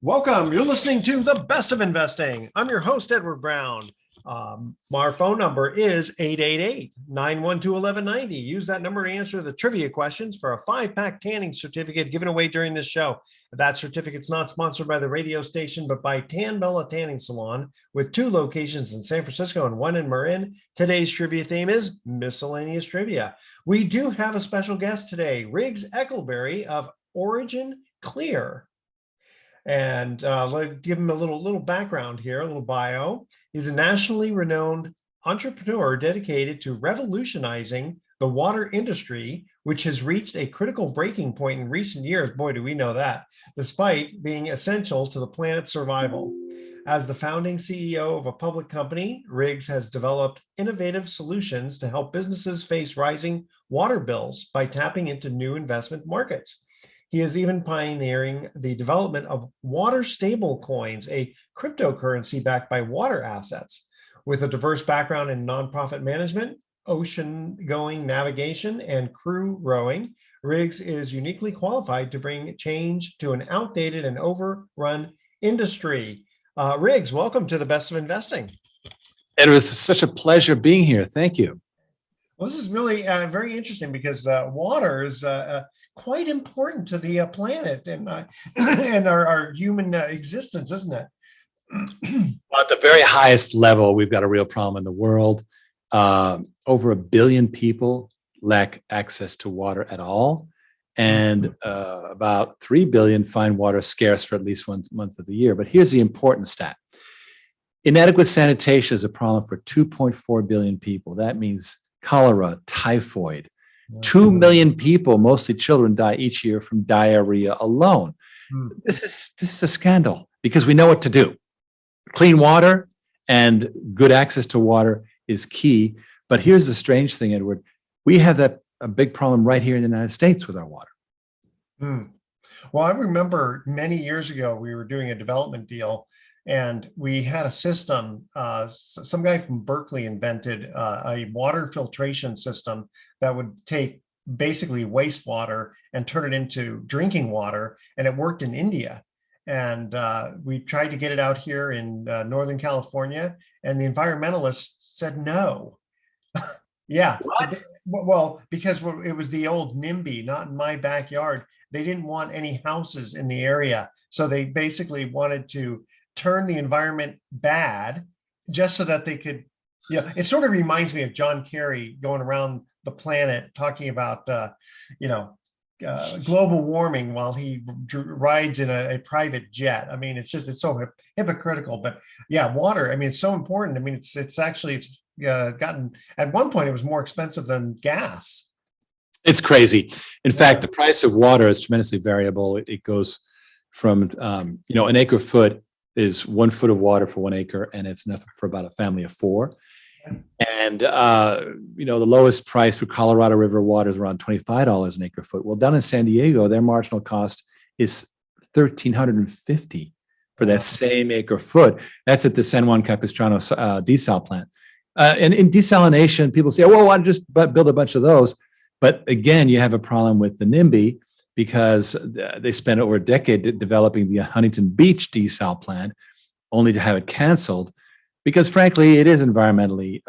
Welcome. You're listening to The Best of Investing. I'm your host, Edward Brown. Our phone number is 888-912-1190. Use that number to answer the trivia questions for a 5-pack tanning certificate given away during this show. That certificate's not sponsored by the radio station, but by Tan Bella Tanning Salon with 2 locations in San Francisco and 1 in Marin. Today's trivia theme is miscellaneous trivia. We do have a special guest today, Riggs Eckelberry of Origin Clear. And let's give him a little background here, a little bio. He's a nationally renowned entrepreneur dedicated to revolutionizing the water industry, which has reached a critical breaking point in recent years. Boy, do we know that, despite being essential to the planet's survival. As the founding CEO of a public company, Riggs has developed innovative solutions to help businesses face rising water bills by tapping into new investment markets. He is even pioneering the development of water stable coins, a cryptocurrency backed by water assets. With a diverse background in nonprofit management, ocean-going navigation, and crew rowing, Riggs is uniquely qualified to bring change to an outdated and overrun industry. Riggs, welcome to The Best of Investing. It was such a pleasure being here. Thank you. Well, this is really very interesting because water is quite important to the planet and our human existence, isn't it? Well, at the very highest level, we've got a real problem in the world. Over 1 billion people lack access to water at all. And about 3 billion find water scarce for at least 1 month of the year. But here's the important stat. Inadequate sanitation is a problem for 2.4 billion people. That means cholera, typhoid. 2 million people, mostly children, die each year from diarrhea alone. This is a scandal because we know what to do. Clean water and good access to water is key. But here's the strange thing, Edward. We have a big problem right here in the United States with our water. Well, I remember many years ago, we were doing a development deal and we had a system, some guy from Berkeley invented a water filtration system that would take basically wastewater and turn it into drinking water. And it worked in India. And we tried to get it out here in Northern California, and the environmentalists said no. Yeah. What? Well, because it was the old NIMBY, not in my backyard. They didn't want any houses in the area. So they basically wanted to turn the environment bad just so that they could, it sort of reminds me of John Kerry going around the planet talking about, global warming while he rides in a private jet. I mean, it's so hypocritical, but yeah, water, I mean, it's so important. I mean, it's gotten, at one point, it was more expensive than gas. It's crazy. In fact, the price of water is tremendously variable. It goes from, an acre foot is 1 foot of water for 1 acre, and it's enough for about a family of 4. And, the lowest price for Colorado River water is around $25 an acre foot. Well, down in San Diego, their marginal cost is $1,350 for that same acre foot. That's at the San Juan Capistrano desal plant. And in desalination, people say, well, why don't you just build a bunch of those? But again, you have a problem with the NIMBY because they spent over a decade developing the Huntington Beach desal plant, only to have it canceled because, frankly, it is environmentally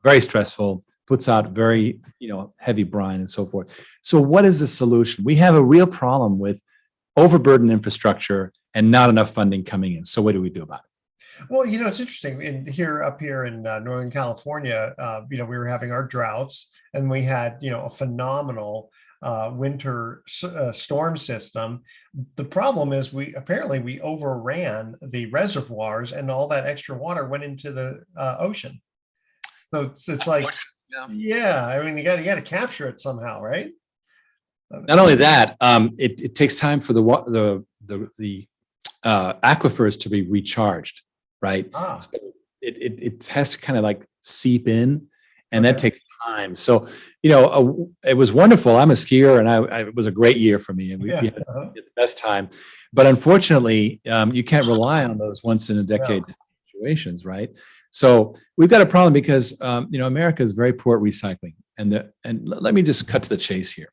very stressful, puts out very heavy brine and so forth. So what is the solution? We have a real problem with overburdened infrastructure and not enough funding coming in. So what do we do about it? Well, it's interesting. Up here in Northern California, we were having our droughts, and we had, a phenomenal winter storm system. The problem is we overran the reservoirs, and all that extra water went into the ocean. So it's like, I mean, you got to capture it somehow, right? Not only that, it takes time for the aquifers to be recharged. Right. So it has to kind of like seep in, and that takes time. So, it was wonderful. I'm a skier, and it was a great year for me, and we had the best time. But unfortunately, you can't rely on those once in a decade situations, right? So we've got a problem because America is very poor at recycling, and let me just cut to the chase here.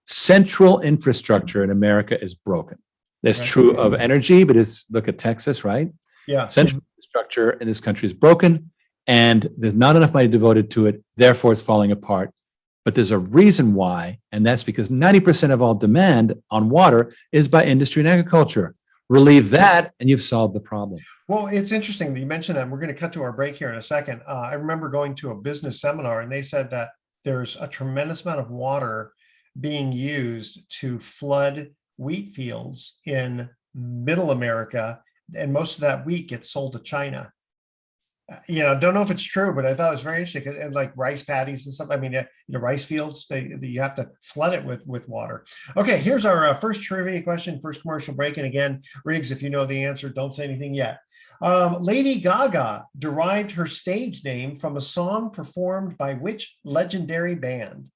Central infrastructure in America is broken. That's Right. true of energy, but look at Texas, right? Yeah. Central infrastructure in this country is broken and there's not enough money devoted to it. Therefore, it's falling apart. But there's a reason why, and that's because 90% of all demand on water is by industry and agriculture. Relieve that, and you've solved the problem. Well, it's interesting that you mentioned that. We're going to cut to our break here in a second. I remember going to a business seminar, and they said that there's a tremendous amount of water being used to flood wheat fields in middle America, and most of that wheat gets sold to China. Don't know if it's true, but I thought it was very interesting. And like rice paddies and stuff. I mean, rice fields, you have to flood it with water. Okay, here's our first trivia question, first commercial break. And again, Riggs, if you know the answer, don't say anything yet. Lady Gaga derived her stage name from a song performed by which legendary band?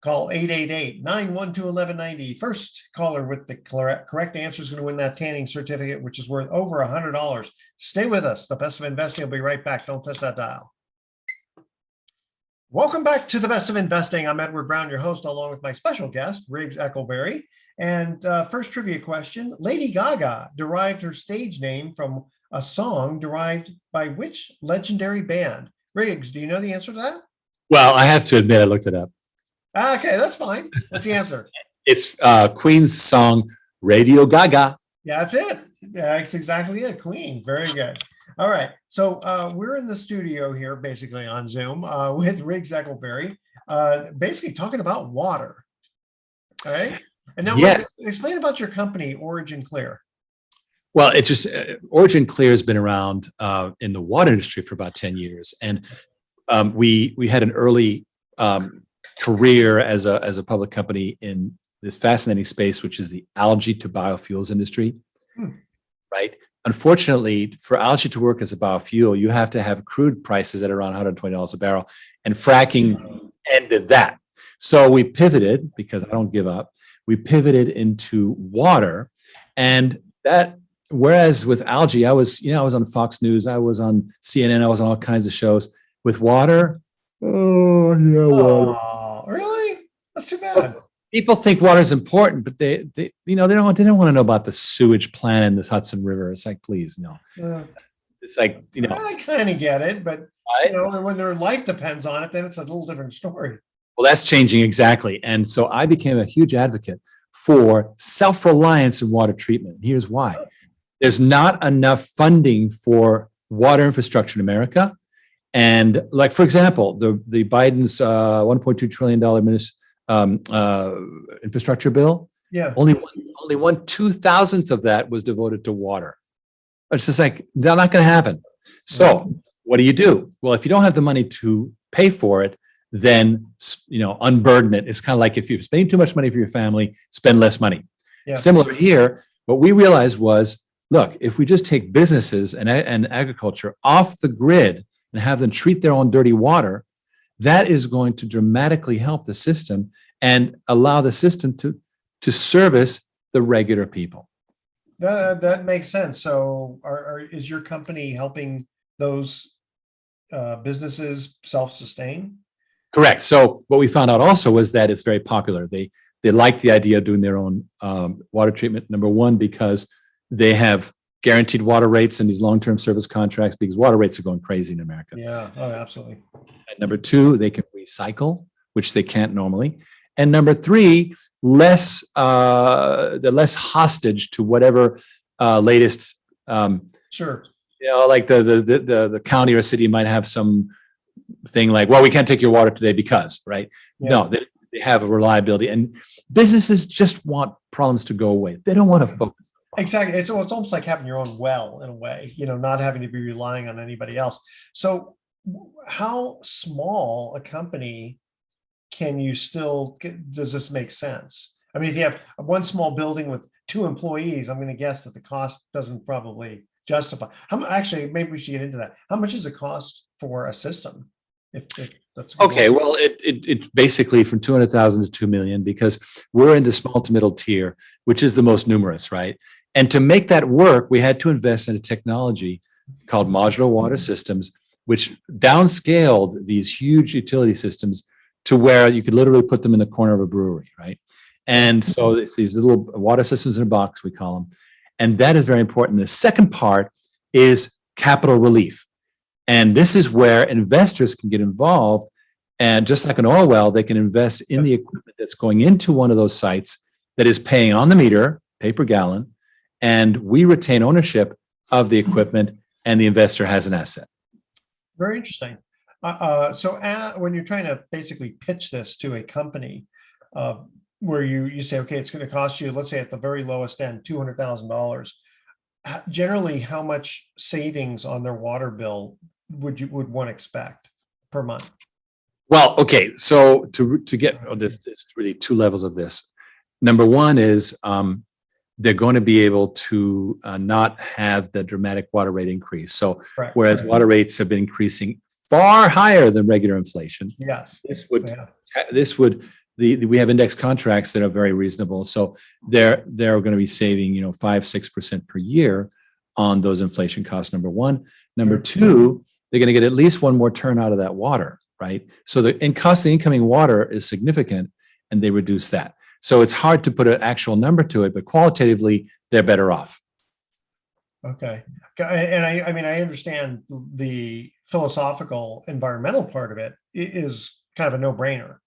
Call 888-912-1190. First caller with the correct answer is going to win that tanning certificate, which is worth over $100. Stay with us. The Best of Investing will be right back. Don't touch that dial. Welcome back to the Best of Investing. I'm Edward Brown, your host, along with my special guest, Riggs Eckelberry. And first trivia question, Lady Gaga derived her stage name from a song derived by which legendary band? Riggs, do you know the answer to that? Well, I have to admit, I looked it up. Okay, that's fine. What's the answer? It's Queen's song, Radio Gaga. Yeah, that's it. Yeah, that's exactly it. Queen. Very good. All right. So we're in the studio here, basically on Zoom with Riggs Eckelberry, basically talking about water. All right. And now explain about your company, Origin Clear. Well, it's just Origin Clear has been around in the water industry for about 10 years. And we had an early career as a public company in this fascinating space, which is the algae to biofuels industry, right? Unfortunately, for algae to work as a biofuel, you have to have crude prices at around $120 a barrel, and fracking ended that. So we pivoted, because I don't give up, we pivoted into water. And that, whereas with algae, I was on Fox News, I was on CNN, I was on all kinds of shows. With water, water. Oh, really? That's too bad. People think water is important, but they don't want to know about the sewage plant in the Hudson River. It's like, please, no. It's like, I kind of get it, but when their life depends on it, then it's a little different story. Well, that's changing exactly. And so I became a huge advocate for self-reliance in water treatment. Here's why. There's not enough funding for water infrastructure in America. And like, for example, the Biden's $1.2 trillion infrastructure bill, only 1/2000th of that was devoted to water. It's just like, they're not going to happen. So what do? Well, if you don't have the money to pay for it, then, unburden it. It's kind of like if you're spending too much money for your family, spend less money. Yeah. Similar here, what we realized was, look, if we just take businesses and agriculture off the grid and have them treat their own dirty water, that is going to dramatically help the system and allow the system to service the regular people. That makes sense. So is your company helping those businesses self-sustain? Correct. So what we found out also was that it's very popular. They like the idea of doing their own water treatment, number one, because they have guaranteed water rates in these long-term service contracts, because water rates are going crazy in America. Yeah, oh, absolutely. And number two, they can recycle, which they can't normally. And number three, they're less hostage to whatever latest. Sure. Like the county or city might have some thing like, well, we can't take your water today because, right? Yeah. No, they have a reliability, and businesses just want problems to go away. They don't want to focus. Exactly. It's almost like having your own well in a way, not having to be relying on anybody else. So how small a company can you still get? Does this make sense? I mean, if you have one small building with 2 employees, I'm going to guess that the cost doesn't probably justify. Actually, maybe we should get into that. How much is the cost for a system? If that's okay, well, it basically from 200,000 to 2 million, because we're into small to middle tier, which is the most numerous, right? And to make that work, we had to invest in a technology called modular water systems, which downscaled these huge utility systems to where you could literally put them in the corner of a brewery, right? And so it's these little water systems in a box, we call them. And that is very important. The second part is capital relief. And this is where investors can get involved. And just like an oil well, they can invest in the equipment that's going into one of those sites that is paying on the meter, pay per gallon, and we retain ownership of the equipment and the investor has an asset. Very interesting. When you're trying to basically pitch this to a company, where you say, okay, it's going to cost you, let's say at the very lowest end, $200,000. Generally, how much savings on their water bill would one expect per month? Well, okay, so to get there's really two levels of this. Number one is they're going to be able to not have the dramatic water rate increase. So whereas water rates have been increasing far higher than regular inflation, yes, we have index contracts that are very reasonable. So they're going to be saving 5-6% per year on those inflation costs. Number one. Number two, they're going to get at least one more turn out of that water, right? So the cost of the incoming water is significant, and they reduce that. So it's hard to put an actual number to it, but qualitatively, they're better off. Okay. And I mean, I understand the philosophical environmental part of it is kind of a no-brainer.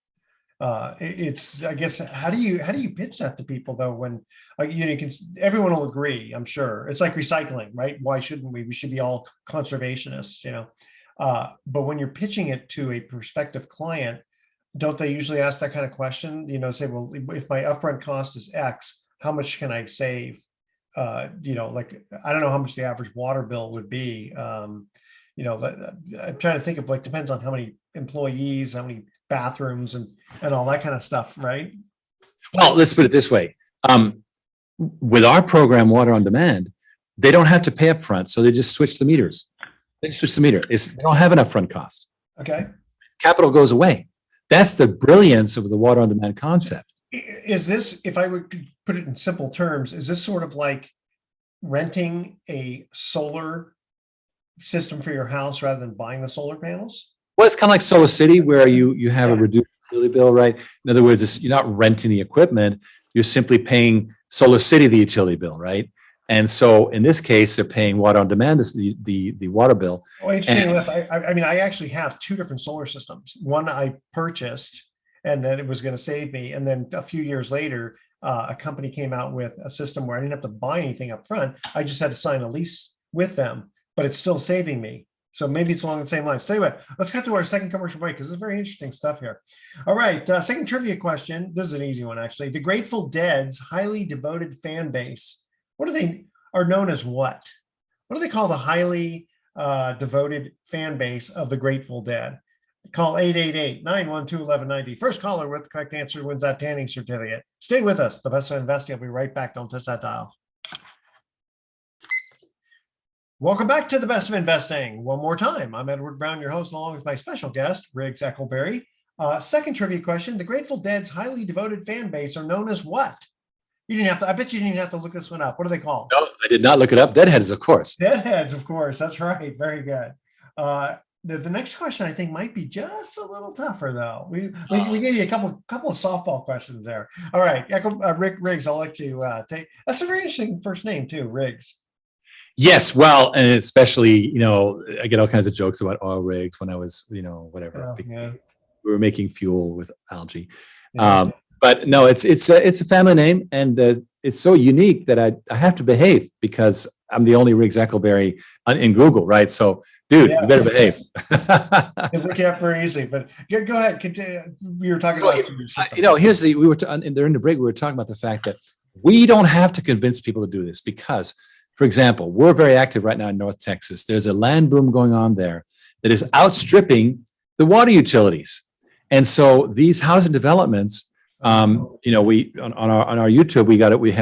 It's, I guess, how do you pitch that to people though, when everyone will agree, I'm sure. It's like recycling, right? Why shouldn't we should be all conservationists, but when you're pitching it to a prospective client, don't they usually ask that kind of question? Say, well, if my upfront cost is X, how much can I save? Like, I don't know how much the average water bill would be. I'm trying to think of, like, depends on how many employees, how many bathrooms and all that kind of stuff, right? Well, let's put it this way. With our program, Water on Demand, they don't have to pay up front. So they just switch the meters. They switch the meter. They don't have an upfront cost. Okay. Capital goes away. That's the brilliance of the Water on Demand concept. Is this, if I would put it in simple terms, is this sort of like renting a solar system for your house rather than buying the solar panels? Well, it's kind of like Solar City, where you have a reduced utility bill, right? In other words, you're not renting the equipment, you're simply paying Solar City the utility bill, right? And so in this case, they're paying Water on Demand, the water bill. Oh, interesting enough, I mean, I actually have two different solar systems. One I purchased, and then it was going to save me. And then a few years later, a company came out with a system where I didn't have to buy anything up front. I just had to sign a lease with them, but it's still saving me. So maybe it's along the same lines. Tell you what, let's get to our second commercial break, because it's very interesting stuff here. All right, second trivia question. This is an easy one, actually. The Grateful Dead's highly devoted fan base, are known as what? What do they call the highly devoted fan base of the Grateful Dead? Call 888-912-1190. First caller with the correct answer wins that tanning certificate. Stay with us. The Best of Investing. I'll be right back. Don't touch that dial. Welcome back to the Best of Investing. One more time, I'm Edward Brown, your host, along with my special guest, Riggs Eckelberry. Second trivia question: the Grateful Dead's highly devoted fan base are known as what? You didn't have to. I bet you didn't have to look this one up. What are they called? No, I did not look it up. Deadheads, of course. Deadheads, of course. That's right. Very good. The next question I think might be just a little tougher, though. We gave you a couple of softball questions there. All right, Riggs, I'll let you take. That's a very interesting first name too, Riggs. Yes, well, and especially, I get all kinds of jokes about oil rigs when I was, whatever. Yeah. We were making fuel with algae. Yeah. But no, it's a family name, and it's so unique that I have to behave, because I'm the only Riggs Eckelberry in Google, right? So, dude, yes. You better behave. It look up very easy, but go ahead. Continue. We were talking about during the break, we were talking about the fact that we don't have to convince people to do this, because, for example, we're very active right now in North Texas. There's a land boom going on there that is outstripping the water utilities. And so these housing developments, we on our YouTube, we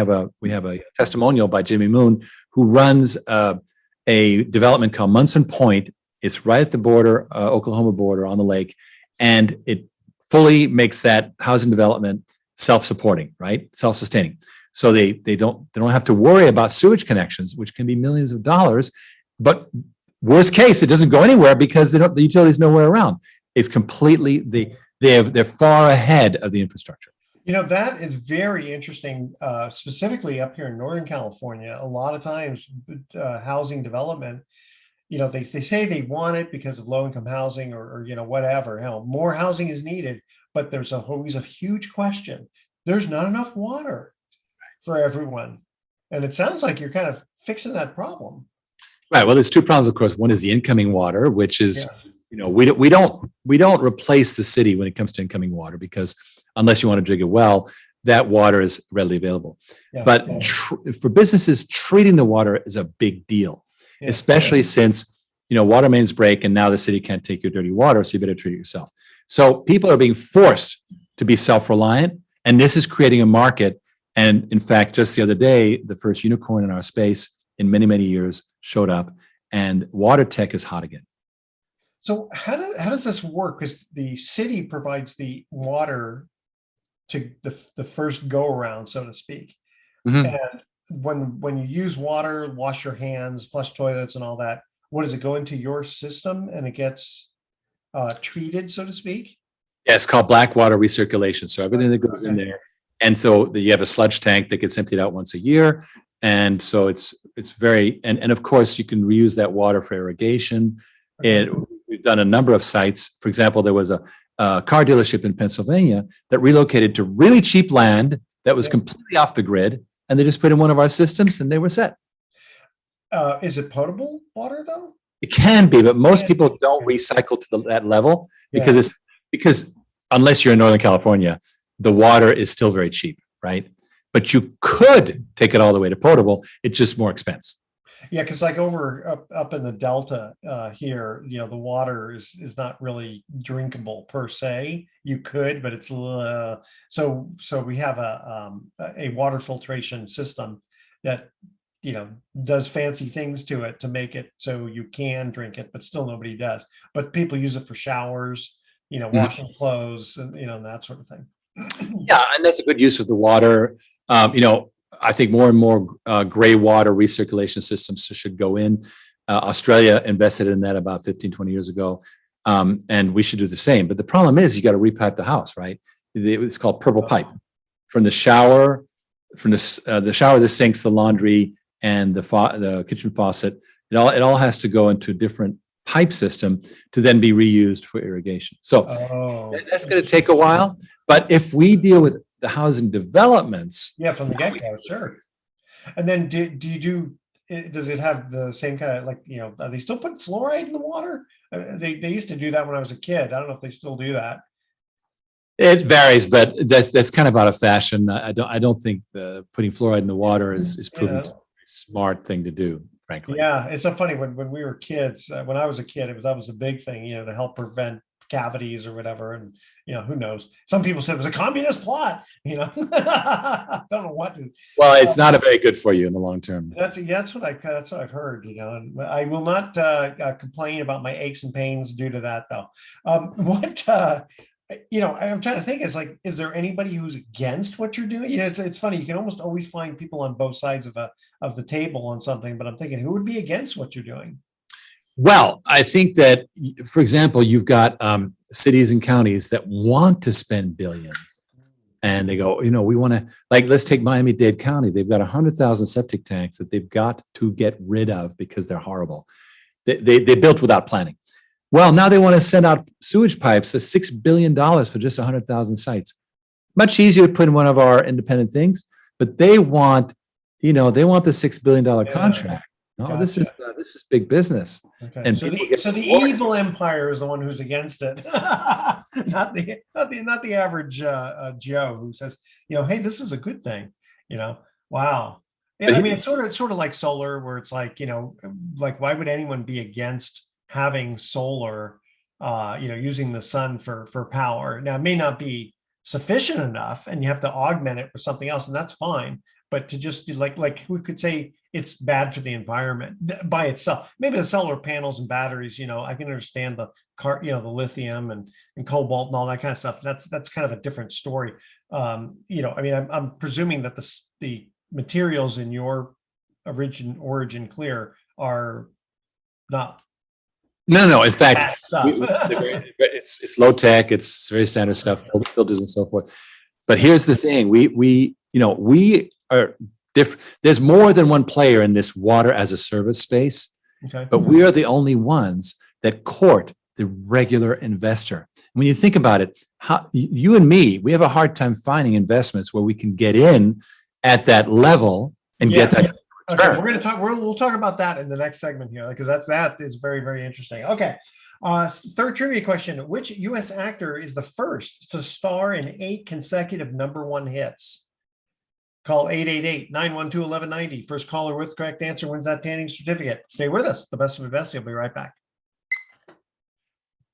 have a testimonial by Jimmy Moon, who runs a development called Munson Point. It's right at the border, Oklahoma border on the lake, and it fully makes that housing development self-supporting, right? Self-sustaining. So they don't have to worry about sewage connections, which can be millions of dollars. But worst case, it doesn't go anywhere because the utilities nowhere around. It's completely they're far ahead of the infrastructure. That is very interesting, specifically up here in Northern California. A lot of times, housing development, they say they want it because of low income housing or whatever. Hell, more housing is needed, but there's always a huge question. There's not enough water for everyone. And it sounds like you're kind of fixing that problem. Right. Well, there's two problems, of course. One is the incoming water, which is, Yeah. we don't replace the city when it comes to incoming water, because unless you want to dig a well, that water is readily available. Yeah. But Yeah. for businesses, treating the water is a big deal, Yeah. especially since, water mains break and now the city can't take your dirty water, so you better treat it yourself. So people are being forced to be self-reliant, and this is creating a market. And in fact, just the other day, the first unicorn in our space in many, many years showed up, and water tech is hot again. So how does this work? Because the city provides the water to the first go around, so to speak. Mhm. And when you use water, wash your hands, flush toilets and all that, what does it go into your system and it gets treated, so to speak? Yeah, it's called black water recirculation. So everything that goes in Okay. there, and so you have a sludge tank that gets emptied out once a year, and so it's very, and of course you can reuse that water for irrigation. Okay. We've done a number of sites. For example, there was a car dealership in Pennsylvania that relocated to really cheap land that was Yeah. completely off the grid, and they just put in one of our systems and they were set. Is it potable water though? It can be, but most Yeah. people don't recycle to that level because Yeah. because unless you're in Northern California, the water is still very cheap, right? But you could take it all the way to potable. It's just more expense. Yeah, because like over up in the Delta here, the water is not really drinkable per se. You could, but it's so we have a water filtration system that does fancy things to it to make it so you can drink it, but still nobody does. But people use it for showers, Mhm. washing clothes and and that sort of thing. Yeah, and that's a good use of the water. I think more and more gray water recirculation systems should go in. Australia invested in that about 15, 20 years ago. And we should do the same. But the problem is you got to repipe the house, right? It's called purple pipe. From the shower, the shower, the sinks, the laundry, and the kitchen faucet. It all has to go into a different pipe system to then be reused for irrigation. So Oh, that's going to take a while. But if we deal with the housing developments, yeah, from the get-go, sure. And then do you does it have the same kind of, like, are they still putting fluoride in the water? They used to do that when I was a kid. I don't know if they still do that. it varies, but that's kind of out of fashion. I don't think putting fluoride in the water is proven to be a smart thing to do, frankly. Yeah, it's so funny when we were kids. When I was a kid, that was a big thing, to help prevent cavities or whatever. And who knows? Some people said it was a communist plot. I don't know what. Well, it's not a very good for you in the long term. That's what I've heard. And I will not complain about my aches and pains due to that, though. What I'm trying to think, is there anybody who's against what you're doing? It's funny. You can almost always find people on both sides of the table on something, but I'm thinking, who would be against what you're doing? Well, I think that, for example, you've got cities and counties that want to spend billions, and they go, we want to, like, let's take Miami-Dade County. They've got 100,000 septic tanks that they've got to get rid of because they're horrible. They built without planning. Well, now they want to send out sewage pipes. That's $6 billion for just 100,000 sites. Much easier to put in one of our independent things, but they want the $6 billion contract. No, Gotcha. this is big business. Okay. And So the rewarded. evil empire is the one who's against it, not the average Joe who says, hey, this is a good thing. Wow. Yeah, I mean, it's sort of like solar, where it's like, like, why would anyone be against having solar, using the sun for power? Now, it may not be sufficient enough, and you have to augment it with something else, and that's fine. But to just be like we could say it's bad for the environment by itself. Maybe the solar panels and batteries, I can understand the the lithium and cobalt and all that kind of stuff. That's kind of a different story. I mean, I'm presuming that the materials in your origin clear are not No. In fact, that stuff. it's low tech. It's very standard stuff, filters and so forth. But here's the thing: we are different. There's more than one player in this water as a service space, Okay. but we are the only ones that court the regular investor. When you think about it, you and me, we have a hard time finding investments where we can get in at that level and get Yes. that Okay, return. we're going to talk. We'll talk about that in the next segment here, because that is very, very interesting. Okay, third trivia question: which U.S. actor is the first to star in 8 consecutive #1 hits? Call 888-912-1190. First caller with correct answer wins that tanning certificate. Stay with us. The Best of Investing. I'll be right back.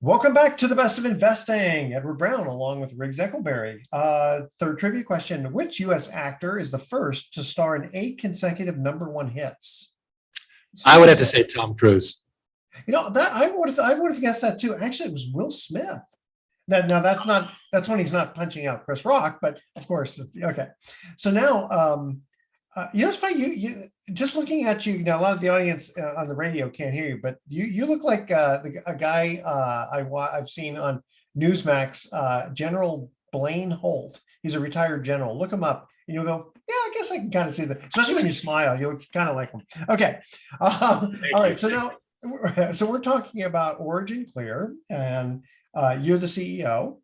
Welcome back to the Best of Investing. Edward Brown, along with Riggs Eckelberry. Third trivia question: which U.S. actor is the first to star in 8 consecutive #1 hits? I would have to say Tom Cruise. That I would have guessed that too. Actually, it was Will Smith. Now that's when he's not punching out Chris Rock, but of course, okay. So now, it's funny. You just looking at you now. A lot of the audience on the radio can't hear you, but you look like a guy I've seen on Newsmax, General Blaine Holt. He's a retired general. Look him up, and you'll go, yeah, I guess I can kind of see that. Especially when you smile, you look kind of like him. Okay, all right. So now, we're talking about Origin Clear, and you're the CEO.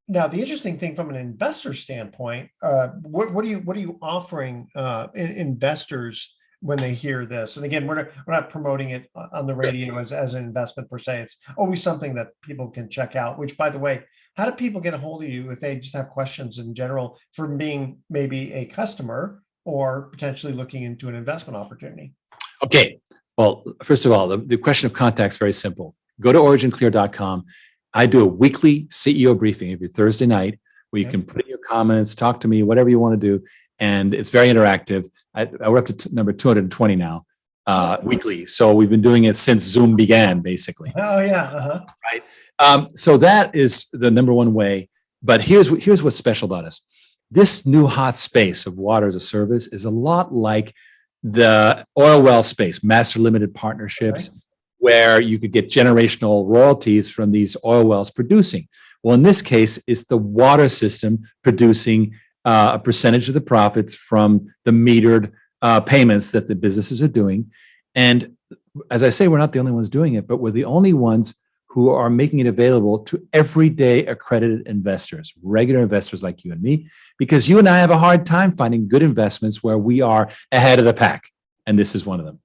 Now, the interesting thing from an investor standpoint, what are you offering investors when they hear this? And again, we're not promoting it on the radio as an investment per se. It's always something that people can check out. Which, by the way, how do people get a hold of you if they just have questions in general from being maybe a customer or potentially looking into an investment opportunity? Okay. Well, first of all, the question of contact is very simple. Go to originclear.com. I do a weekly CEO briefing every Thursday night where you can put in your comments, talk to me, whatever you want to do. And it's very interactive. We're up to number 220 now, weekly. So we've been doing it since Zoom began, basically. Oh, yeah. Right. So that is the #1 way. But here's what's special about us. This new hot space of water as a service is a lot like the oil well space, master limited partnerships, where you could get generational royalties from these oil wells producing. Well, in this case, it's the water system producing a percentage of the profits from the metered payments that the businesses are doing. And as I say, we're not the only ones doing it, but we're the only ones who are making it available to everyday accredited investors, regular investors like you and me, because you and I have a hard time finding good investments where we are ahead of the pack. And this is one of them.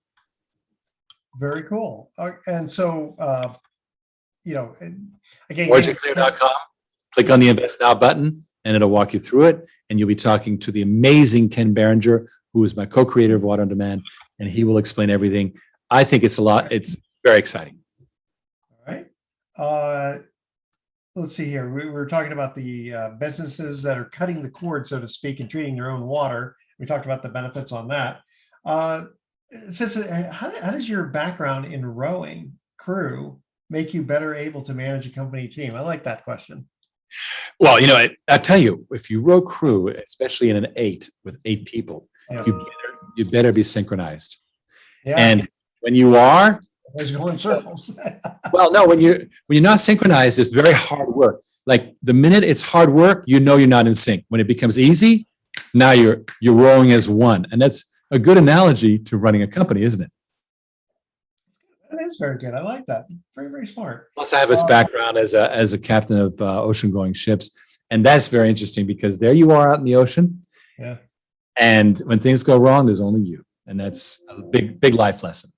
Very cool. And so, again, OriginClear.com, click on the Invest Now button, and it'll walk you through it. And you'll be talking to the amazing Ken Berenger, who is my co-creator of Water on Demand, and he will explain everything. I think it's very exciting. All right. Let's see here. We were talking about the businesses that are cutting the cord, so to speak, and treating their own water. We talked about the benefits on that. It says, how does your background in rowing crew make you better able to manage a company team? I like that question. Well, I tell you, if you row crew, especially in an 8 with 8 people, you better be synchronized. Yeah. And when you are, always go in circles. well, no, when you're not synchronized, it's very hard work. Like the minute it's hard work, you're not in sync. When it becomes easy, now you're rowing as one, and that's a good analogy to running a company, isn't it? That is very good. I like that. Very, very smart. Plus, I have this background as a captain of ocean-going ships, and that's very interesting because there you are out in the ocean, and when things go wrong, there's only you, and that's a big life lesson.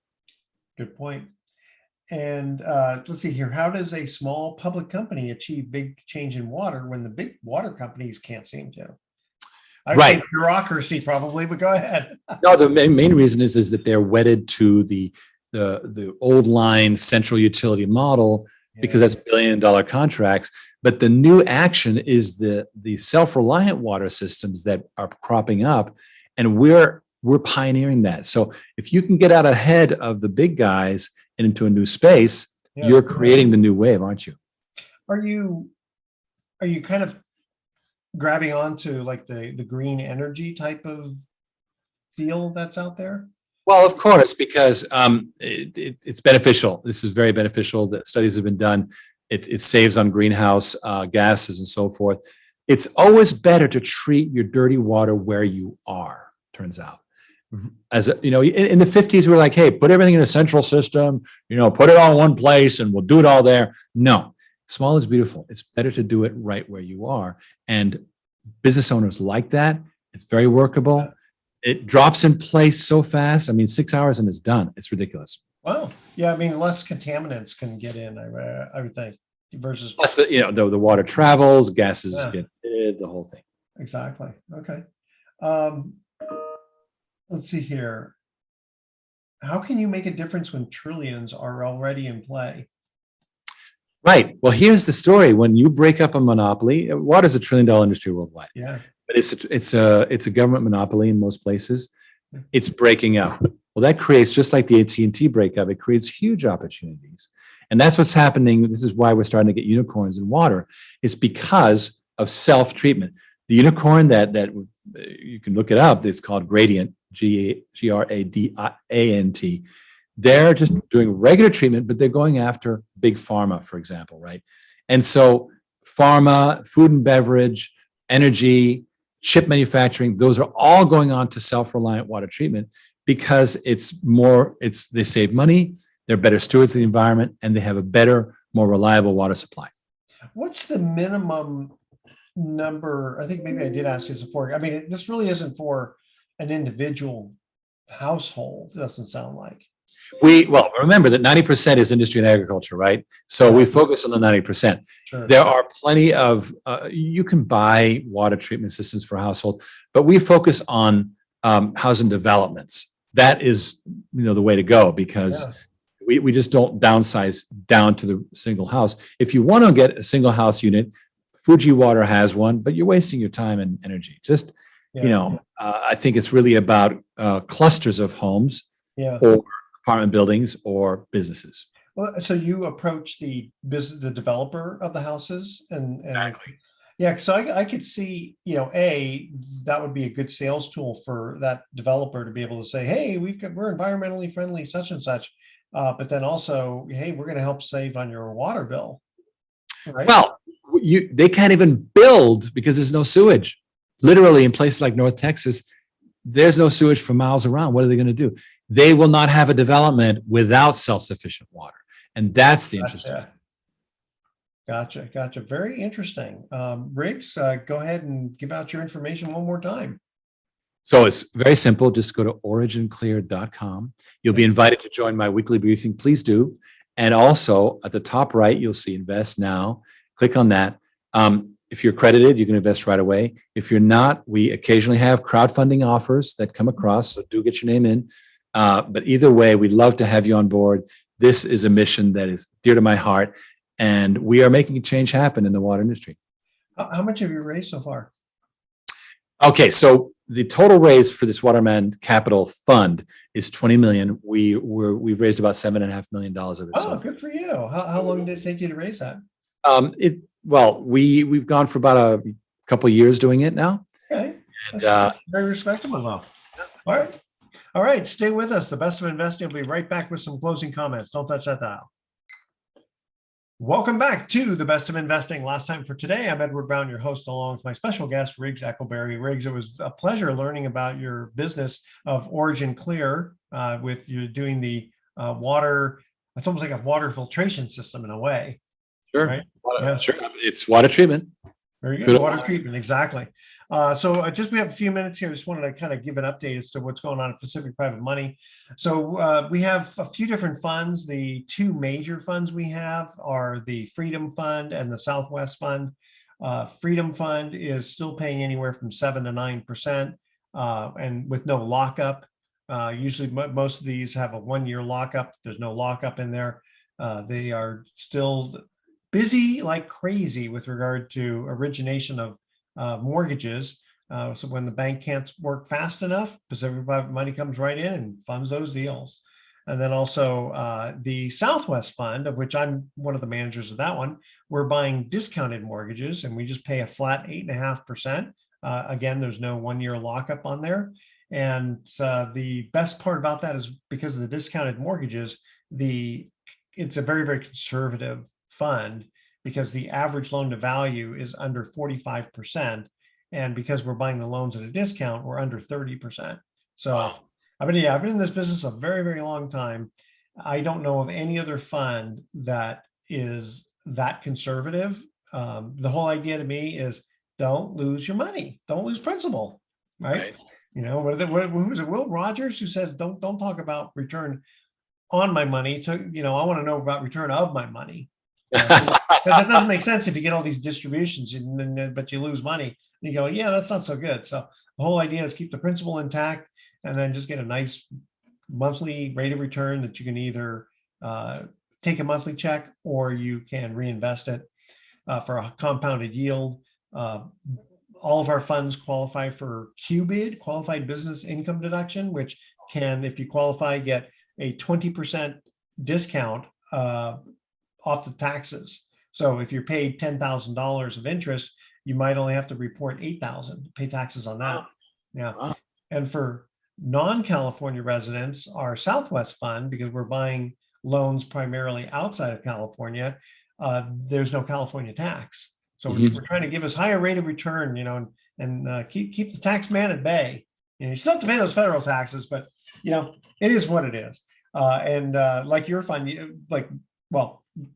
Good point. And let's see here. How does a small public company achieve big change in water when the big water companies can't seem to? Right. Bureaucracy, probably, but go ahead. No, the main reason is that they're wedded to the old line central utility model because that's $1 billion contracts. But the new action is the self-reliant water systems that are cropping up, and we're pioneering that. So if you can get out ahead of the big guys and into a new space, you're creating the new wave, aren't you? Are you kind of grabbing onto like the green energy type of deal that's out there? Well, of course, because it's beneficial. This is very beneficial. The studies have been done. It saves on greenhouse gases and so forth. It's always better to treat your dirty water where you are, turns out. In the 50s, we were like, hey, put everything in a central system, put it all in one place and we'll do it all there. No, small is beautiful. It's better to do it right where you are. And business owners like that. It's very workable. It drops in place so fast. I mean, 6 hours and it's done. It's ridiculous. Wow. Yeah. I mean, less contaminants can get in, I would think, versus. Plus, the water travels, gases get hit, the whole thing. Exactly. Okay. Let's see here. How can you make a difference when trillions are already in play? Right. Well, here's the story. When you break up a monopoly, water is $1 trillion industry worldwide. Yeah. But it's a government monopoly in most places. It's breaking up. Well, that creates, just like the AT&T breakup, it creates huge opportunities. And that's what's happening. This is why we're starting to get unicorns in water. It's because of self-treatment. The unicorn that you can look it up, it's called Gradient, Gradient. They're just doing regular treatment, but they're going after big pharma, for example, right? And so pharma, food and beverage, energy, chip manufacturing, those are all going on to self-reliant water treatment because they save money, they're better stewards of the environment, and they have a better, more reliable water supply. What's the minimum number? I think maybe I did ask you this before. I mean, this really isn't for an individual household. It doesn't sound like. Remember that 90% is industry and agriculture, right? So we focus on the 90%. Sure. There are plenty of, you can buy water treatment systems for household, but we focus on housing developments. That is, the way to go because we just don't downsize down to the single house. If you want to get a single house unit, Fuji Water has one, but you're wasting your time and energy. Just, I think it's really about clusters of homes or apartment buildings or businesses. Well, so you approach the developer of the houses and Exactly. Yeah, so I could see, that would be a good sales tool for that developer to be able to say, hey, we're environmentally friendly, such and such. But then also, hey, we're going to help save on your water bill. Right? Well, they can't even build because there's no sewage. Literally in places like North Texas, there's no sewage for miles around. What are they going to do? They will not have a development without self-sufficient water. And that's the interesting. Gotcha. Very interesting. Riggs, go ahead and give out your information one more time. So it's very simple. Just go to originclear.com. You'll be invited to join my weekly briefing. Please do. And also at the top right, you'll see Invest Now. Click on that. If you're accredited, you can invest right away. If you're not, we occasionally have crowdfunding offers that come across. So do get your name in. But either way, we'd love to have you on board. This is a mission that is dear to my heart. And we are making a change happen in the water industry. How much have you raised so far? Okay, so the total raise for this Waterman Capital Fund is $20 million. We've raised about $7.5 million of it. Oh, good for you. How long did it take you to raise that? We've gone for about a couple of years doing it now. Okay, that's very respectable though. All right, stay with us. The Best of Investing will be right back with some closing comments. Don't touch that dial. Welcome back to the Best of Investing. Last time for today, I'm Edward Brown, your host, along with my special guest, Riggs Eckelberry. Riggs, it was a pleasure learning about your business of Origin Clear with you doing the water. It's almost like a water filtration system in a way. Sure. Right? Sure. It's water treatment. Very good. Water treatment, exactly. So we have a few minutes here. I just wanted to kind of give an update as to what's going on at Pacific Private Money. So we have a few different funds. The two major funds we have are the Freedom Fund and the Southwest Fund. Freedom Fund is still paying anywhere from 7 to 9%, and with no lockup. Usually most of these have a 1-year lockup. There's no lockup in there. They are still busy like crazy with regard to origination of mortgages. So when the bank can't work fast enough, Pacific Private Money comes right in and funds those deals. And then also the Southwest Fund, of which I'm one of the managers of that one, we're buying discounted mortgages and we just pay a flat 8.5%. Again, there's no 1-year lockup on there. And the best part about that is because of the discounted mortgages, it's a very, very conservative fund. because the average loan to value is under 45%. And because we're buying the loans at a discount, we're under 30%. So Wow. I've been in this business a very, very long time. I don't know of any other fund that is that conservative. The whole idea to me is don't lose your money, don't lose principal, right? Right. You know, who was it? Will Rogers, who says don't talk about return on my money. I want to know about return of my money. Because it doesn't make sense if you get all these distributions but you lose money. And you go, yeah, that's not so good. So the whole idea is keep the principal intact and then just get a nice monthly rate of return that you can either take a monthly check or you can reinvest it for a compounded yield. All of our funds qualify for QBID, qualified business income deduction, which can, if you qualify, get a 20% discount off the taxes. So if you're paid $10,000 of interest, you might only have to report $8,000 to pay taxes on that. Yeah. Wow. And for non-California residents, our Southwest Fund, because we're buying loans primarily outside of California, there's no California tax. So we're trying to give us higher rate of return, and keep the tax man at bay. You still have to pay those federal taxes, but it is what it is. Like your fund,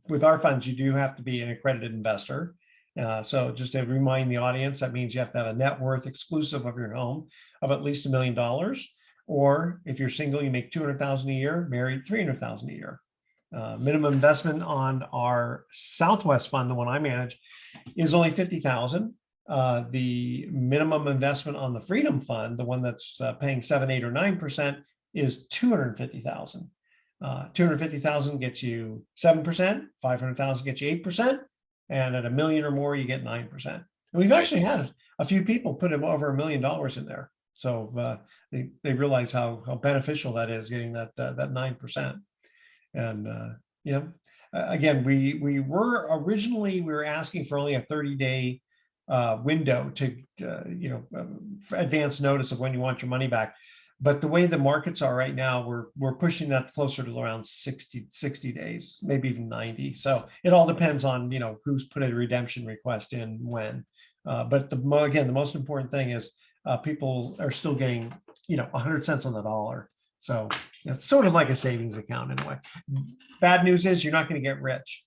with our funds, you do have to be an accredited investor. So just to remind the audience, that means you have to have a net worth exclusive of your home of at least $1 million. Or if you're single, you make $200,000 a year, married $300,000 a year. Minimum investment on our Southwest Fund, the one I manage, is only $50,000. The minimum investment on the Freedom Fund, the one that's paying 7, 8, or 9%, is $250,000. 250,000 gets you 7%, 500,000 gets you 8%, and at $1 million or more, you get 9%. And we've actually had a few people put over $1 million in there, so they realize how beneficial that is, getting that 9%. And again, we were originally asking for only a 30-day window to advance notice of when you want your money back. But the way the markets are right now, we're pushing that closer to around 60 days, maybe even 90. So it all depends on who's put a redemption request in when. But the most important thing is people are still getting 100 cents on the dollar. So it's sort of like a savings account in a way. Bad news is you're not going to get rich,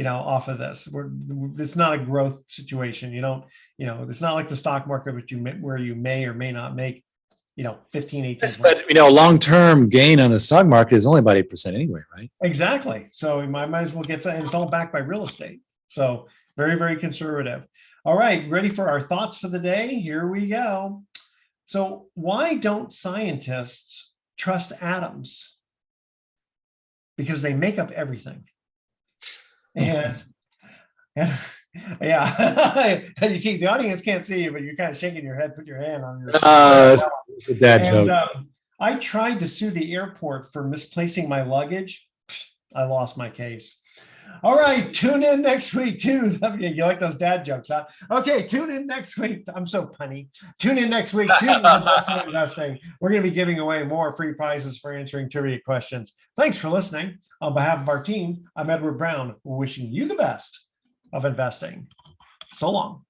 off of this. It's not a growth situation. It's not like the stock market, where you may or may not make 15, 18. Yes, but long-term gain on the stock market is only about 8% anyway, right? Exactly. So I might as well get some, and it's all backed by real estate. So very, very conservative. All right, ready for our thoughts for the day? Here we go. So why don't scientists trust atoms? Because they make up everything. And yeah, the audience can't see you, but you're kind of shaking your head. Put your hand on your. It's a dad joke. I tried to sue the airport for misplacing my luggage. I lost my case. All right, tune in next week too. You like those dad jokes, huh? Okay, tune in next week. I'm so punny. Tune in next week too. The best of investing. We're going to be giving away more free prizes for answering trivia questions. Thanks for listening. On behalf of our team, I'm Edward Brown, wishing you the best of investing. So long.